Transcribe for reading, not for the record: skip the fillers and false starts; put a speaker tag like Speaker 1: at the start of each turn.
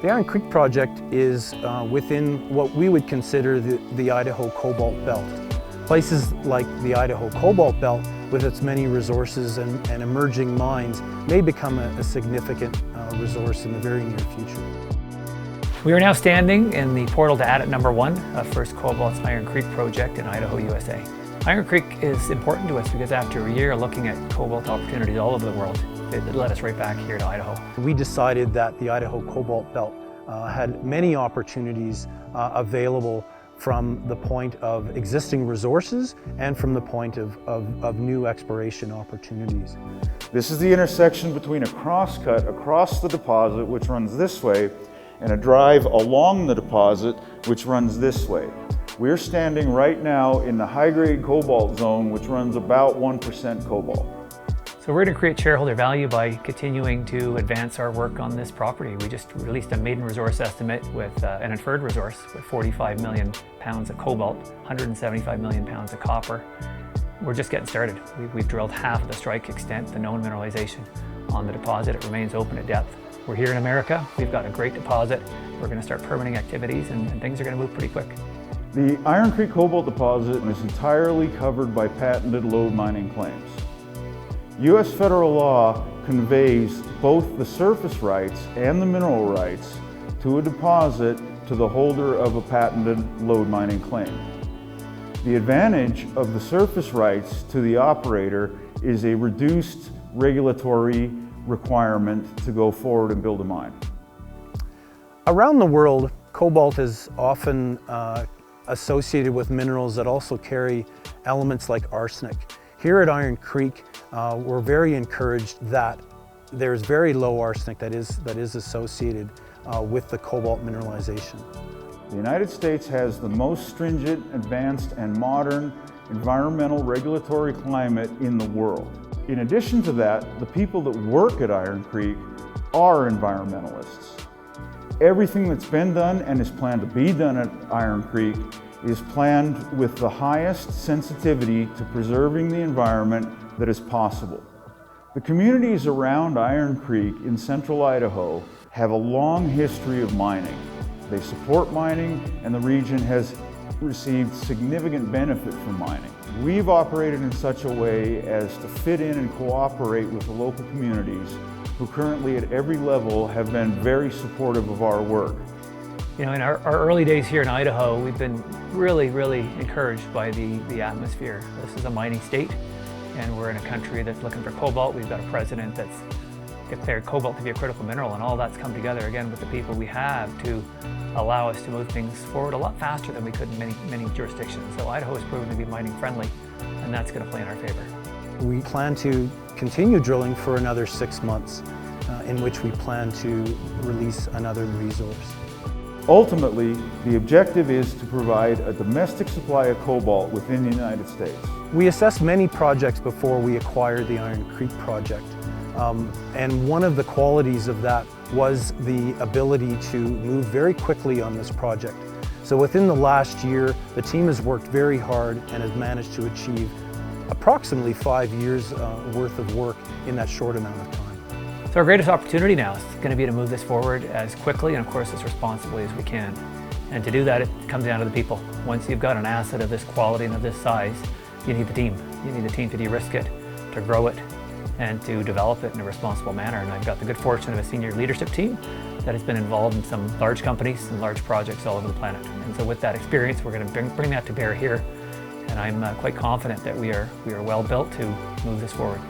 Speaker 1: The Iron Creek project is within what we would consider the Idaho Cobalt Belt. Places like the Idaho Cobalt Belt, with its many resources and emerging mines, may become a significant resource in the very near future.
Speaker 2: We are now standing in the portal to adit number 1 of First Cobalt's Iron Creek project in Idaho, USA. Iron Creek is important to us because after a year looking at cobalt opportunities all over the world, it led us right back here to Idaho.
Speaker 1: We decided that the Idaho Cobalt Belt had many opportunities available from the point of existing resources and from the point of new exploration opportunities.
Speaker 3: This is the intersection between a crosscut across the deposit, which runs this way, and a drive along the deposit, which runs this way. We're standing right now in the high-grade cobalt zone, which runs about 1% cobalt.
Speaker 2: So we're going to create shareholder value by continuing to advance our work on this property. We just released a maiden resource estimate with an inferred resource with 45 million pounds of cobalt, 175 million pounds of copper. We're just getting started. We've drilled half of the strike extent, the known mineralization on the deposit. It remains open at depth. We're here in America. We've got a great deposit. We're going to start permitting activities and things are going to move pretty quick.
Speaker 3: The Iron Creek cobalt deposit is entirely covered by patented lode mining claims. U.S. federal law conveys both the surface rights and the mineral rights to a deposit to the holder of a patented lode mining claim. The advantage of the surface rights to the operator is a reduced regulatory requirement to go forward and build a mine.
Speaker 1: Around the world, cobalt is often associated with minerals that also carry elements like arsenic. Here at Iron Creek, we're very encouraged that there's very low arsenic that is associated with the cobalt mineralization.
Speaker 3: The United States has the most stringent, advanced, and modern environmental regulatory climate in the world. In addition to that, the people that work at Iron Creek are environmentalists. Everything that's been done and is planned to be done at Iron Creek is planned with the highest sensitivity to preserving the environment that is possible. The communities around Iron Creek in central Idaho have a long history of mining. They support mining, and the region has received significant benefit from mining. We've operated in such a way as to fit in and cooperate with the local communities who currently at every level have been very supportive of our work.
Speaker 2: You know, in our early days here in Idaho, we've been really encouraged by the atmosphere. This is a mining state, and we're in a country that's looking for cobalt. We've got a president that's declared cobalt to be a critical mineral, and all that's come together again with the people we have to allow us to move things forward a lot faster than we could in many jurisdictions. So Idaho has proven to be mining friendly, and that's going to play in our favor.
Speaker 1: We plan to continue drilling for another 6 months, in which we plan to release another resource.
Speaker 3: Ultimately, the objective is to provide a domestic supply of cobalt within the United States.
Speaker 1: We assessed many projects before we acquired the Iron Creek project. And one of the qualities of that was the ability to move very quickly on this project. So within the last year, the team has worked very hard and has managed to achieve approximately 5 years worth of work in that short amount of time.
Speaker 2: So our greatest opportunity now is going to be to move this forward as quickly and of course as responsibly as we can. And to do that, it comes down to the people. Once you've got an asset of this quality and of this size, you need the team. You need the team to de-risk it, to grow it, and to develop it in a responsible manner. And I've got the good fortune of a senior leadership team that has been involved in some large companies and large projects all over the planet. And so with that experience, we're going to bring that to bear here. And I'm quite confident that we are well built to move this forward.